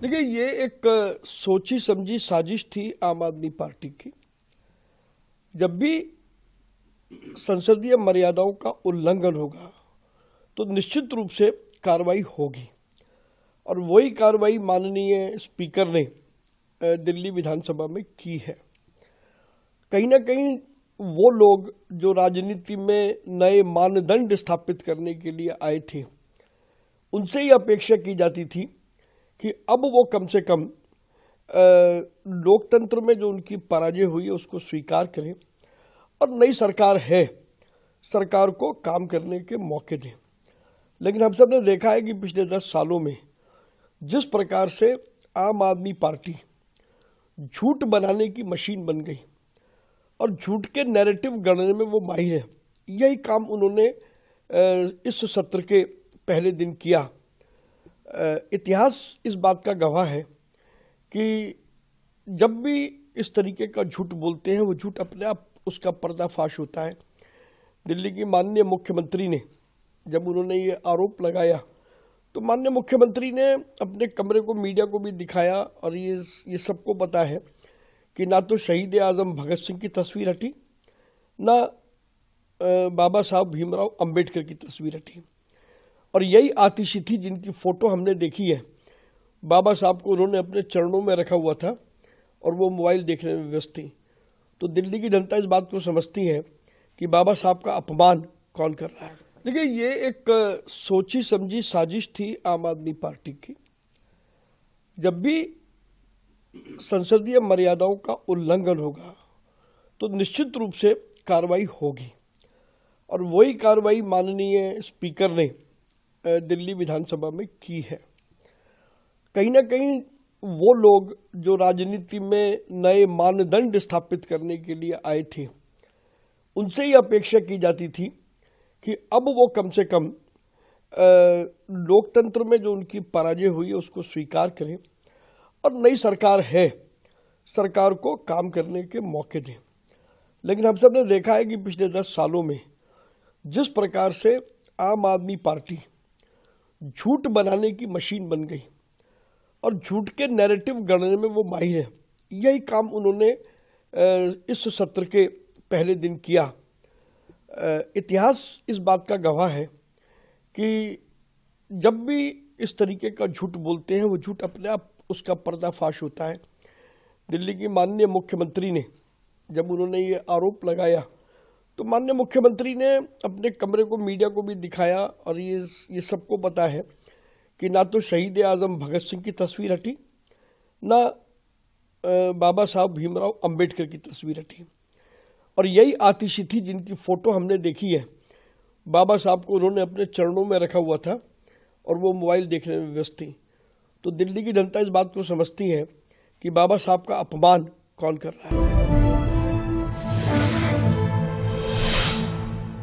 देखिए, ये एक सोची समझी साजिश थी आम आदमी पार्टी की। जब भी संसदीय मर्यादाओं का उल्लंघन होगा तो निश्चित रूप से कार्रवाई होगी, और वही कार्रवाई माननीय स्पीकर ने दिल्ली विधानसभा में की है। कहीं ना कहीं वो लोग जो राजनीति में नए मानदंड स्थापित करने के लिए आए थे, उनसे ही अपेक्षा की जाती थी कि अब वो कम से कम लोकतंत्र में जो उनकी पराजय हुई है उसको स्वीकार करें और नई सरकार है, सरकार को काम करने के मौके दें। लेकिन हम सब ने देखा है कि पिछले 10 सालों में जिस प्रकार से आम आदमी पार्टी झूठ बनाने की मशीन बन गई और झूठ के नैरेटिव गढ़ने में वो माहिर है, यही काम उन्होंने इस सत्र के पहले दिन किया। इतिहास इस बात का गवाह है कि जब भी इस तरीके का झूठ बोलते हैं वो झूठ अपने आप उसका पर्दाफाश होता है। दिल्ली की माननीय मुख्यमंत्री ने जब उन्होंने ये आरोप लगाया तो माननीय मुख्यमंत्री ने अपने कमरे को मीडिया को भी दिखाया, और ये सबको पता है कि ना तो शहीद आजम भगत सिंह की तस्वीर हटी, ना बाबा साहब भीमराव अंबेडकर की तस्वीर हटी, और यही आतिशी थी जिनकी फोटो हमने देखी है। बाबा साहब को उन्होंने अपने चरणों में रखा हुआ था और वो मोबाइल देखने में व्यस्त थी। तो दिल्ली की जनता इस बात को समझती है कि बाबा साहब का अपमान कौन कर रहा है। देखिए, ये एक सोची समझी साजिश थी आम आदमी पार्टी की। जब भी संसदीय मर्यादाओं का उल्लंघन होगा तो निश्चित रूप से कार्रवाई होगी, और वही कार्रवाई माननीय स्पीकर ने दिल्ली विधानसभा में की है। कहीं ना कहीं वो लोग जो राजनीति में नए मानदंड स्थापित करने के लिए आए थे, उनसे ही अपेक्षा की जाती थी कि अब वो कम से कम लोकतंत्र में जो उनकी पराजय हुई है उसको स्वीकार करें और नई सरकार है, सरकार को काम करने के मौके दें। लेकिन हम सब ने देखा है कि पिछले 10 सालों में जिस प्रकार से आम आदमी पार्टी झूठ बनाने की मशीन बन गई और झूठ के नैरेटिव गढ़ने में वो माहिर है, यही काम उन्होंने इस सत्र के पहले दिन किया। इतिहास इस बात का गवाह है कि जब भी इस तरीके का झूठ बोलते हैं वो झूठ अपने आप उसका पर्दाफाश होता है। दिल्ली की माननीय मुख्यमंत्री ने जब उन्होंने ये आरोप लगाया तो माननीय मुख्यमंत्री ने अपने कमरे को मीडिया को भी दिखाया, और ये सबको पता है कि ना तो शहीद आजम भगत सिंह की तस्वीर हटी, ना बाबा साहब भीमराव अंबेडकर की तस्वीर हटी, और यही आतिशी थी जिनकी फोटो हमने देखी है। बाबा साहब को उन्होंने अपने चरणों में रखा हुआ था और वो मोबाइल देखने में व्यस्त थी। तो दिल्ली की जनता इस बात को समझती है कि बाबा साहब का अपमान कौन कर रहा है।